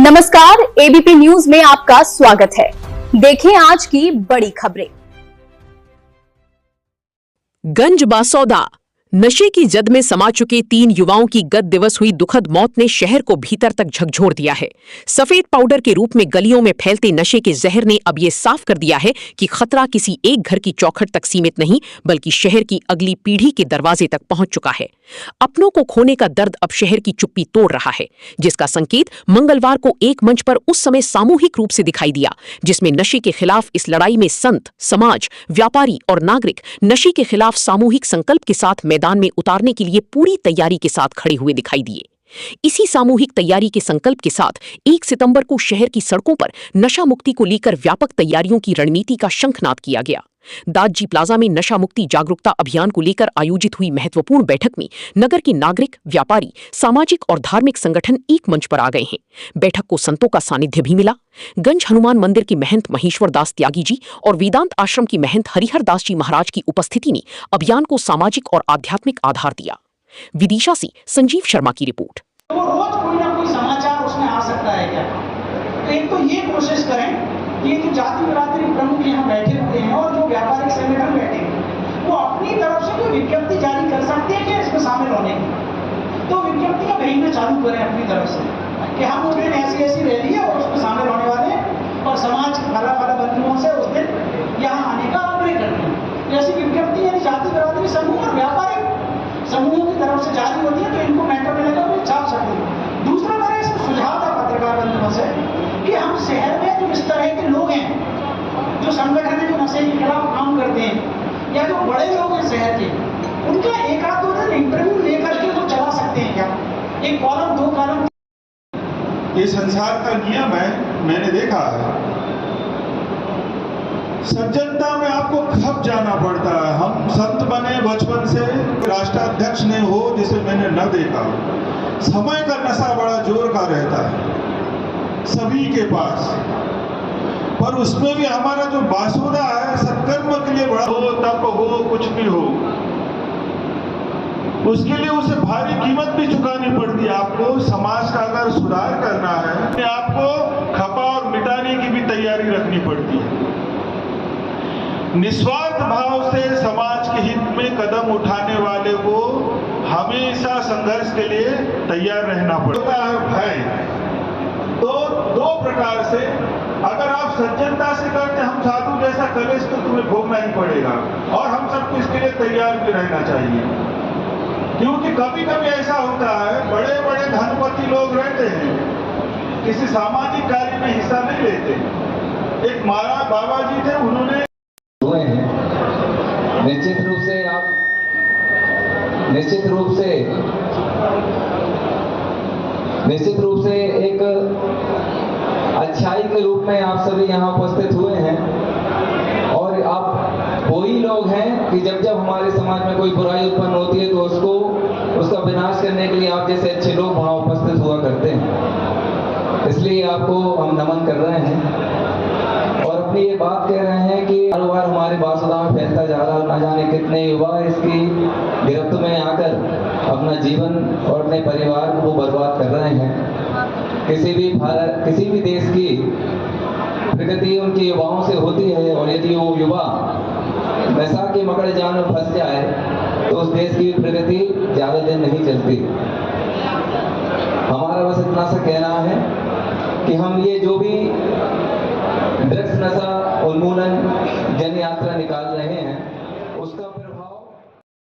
नमस्कार, ABP news में आपका स्वागत है। देखें आज की बड़ी खबरें। गंज बासौदा नशे की जद में समा चुके 3 युवाओं की गत दिवस हुई दुखद मौत ने शहर को भीतर तक झकझोर दिया है। सफेद पाउडर के रूप में गलियों में फैलते नशे के जहर ने अब ये साफ कर दिया है कि खतरा किसी एक घर की चौखट तक सीमित नहीं, बल्कि शहर की अगली पीढ़ी के दरवाजे तक पहुंच चुका है। अपनों को खोने का दर्द अब शहर की चुप्पी तोड़ रहा है, जिसका संकेत मंगलवार को एक मंच पर उस समय सामूहिक रूप से दिखाई दिया, जिसमें नशे के खिलाफ इस लड़ाई में संत, समाज, व्यापारी और नागरिक नशे के खिलाफ सामूहिक संकल्प के साथ मैदान में उतारने के लिए पूरी तैयारी के साथ खड़े हुए दिखाई दिए। इसी सामूहिक तैयारी के संकल्प के साथ 1 सितंबर को शहर की सड़कों पर नशा मुक्ति को लेकर व्यापक तैयारियों की रणनीति का शंखनाद किया गया। दादजी प्लाजा में नशा मुक्ति जागरूकता अभियान को लेकर आयोजित हुई महत्वपूर्ण बैठक में नगर के नागरिक, व्यापारी, सामाजिक और धार्मिक संगठन एक मंच पर आ गए हैं। बैठक को संतों का सानिध्य भी मिला। गंज हनुमान मंदिर की महंत महेश्वर दास त्यागी जी और वेदांत आश्रम की महंत हरिहर दास जी महाराज की उपस्थिति ने अभियान को सामाजिक और आध्यात्मिक आधार दिया। विदिशा से संजीव शर्मा की रिपोर्ट। तो रोज कोई ना कोई समाचार उसमें आ सकता है क्या? तो एक तो ये कोशिश करें कि ये जो जाति बिरादरी प्रमुख यहाँ बैठे हुए हैं और जो व्यापारिक संगठन बैठे हैं, वो अपनी तरफ से कोई विज्ञप्ति जारी कर सकते हैं कि इसमें शामिल होने की, तो विज्ञप्तियां भेजना चालू करें अपनी तरफ से कि हम उस दिन ऐसी रैली है और उसमें शामिल होने वाले हैं और समाज भला बंधुओं से उस दिन यहाँ आने का आग्रह करते हैं। ऐसी विज्ञप्ति यदि जाति बिरादरी समूह और व्यापारिक समूहों की तरफ से जारी होती है तो इनको मैटर मिलेगा, वो छाप सकते हैं। दूसरा मेरा इसमें सुझाव था पत्रकार बंधुओं से कि हम शहर में जो इस तरह के लोग हैं, जो संगठन है, जो नशे के खिलाफ काम करते हैं, या जो बड़े लोग हैं शहर के, उनका एक आध 2 दिन इंटरव्यू लेकर के वो चला सकते हैं क्या? एक कॉलम 2 कॉलम। ये संसार का नियम है, मैंने देखा है। सज्जनता में आपको खप जाना पड़ता है। हम संत बने बचपन से, राष्ट्राध्यक्ष ने हो जिसे मैंने न देखा। समय का नशा बड़ा जोर का रहता है सभी के पास, पर उसमें भी हमारा जो बासुरा है सत्कर्म के लिए बड़ा हो, तप हो, कुछ भी हो, उसके लिए उसे भारी कीमत भी चुकानी पड़ती है। आपको समाज का अगर सुधार करना है तो आपको खपा और मिटाने की भी तैयारी रखनी पड़ती है। निस्वार्थ भाव से समाज के हित में कदम उठाने वाले को हमेशा संघर्ष के लिए तैयार रहना पड़ता है। भय तो 2 प्रकार से, अगर आप सज्जनता से करते हम साधु जैसा कलेश तो तुम्हें भोगना ही पड़ेगा और हम सबको इसके लिए तैयार भी रहना चाहिए, क्योंकि कभी कभी ऐसा होता है बड़े बड़े धनपति लोग रहते हैं, किसी सामाजिक कार्य में हिस्सा नहीं लेते। एक महाराज बाबा जी थे, उन्होंने निश्चित रूप से एक अच्छाई के रूप में आप सभी यहाँ उपस्थित हुए हैं और आप वही लोग हैं कि जब हमारे समाज में कोई बुराई उत्पन्न होती है तो उसका विनाश करने के लिए आप जैसे अच्छे लोग वहाँ उपस्थित हुआ करते हैं। इसलिए आपको हम नमन कर रहे हैं और अपनी ये बात कह रहे हैं कि हर बार हमारे बासुदा में फैलता जा रहा, ना जाने कितने युवा इसकी गिरफ्त में आकर अपना जीवन और अपने परिवार को बर्बाद कर रहे हैं। किसी भी देश की प्रगति उनके युवाओं से होती है और यदि वो युवा नशा के मकड़ जाल में फंस जाए तो उस देश की प्रगति ज्यादा दिन नहीं चलती। हमारा बस इतना सा कहना है कि हम ये जो भी ड्रग्स नशा उन्मूलन जन यात्रा निकाल रहे हैं उसका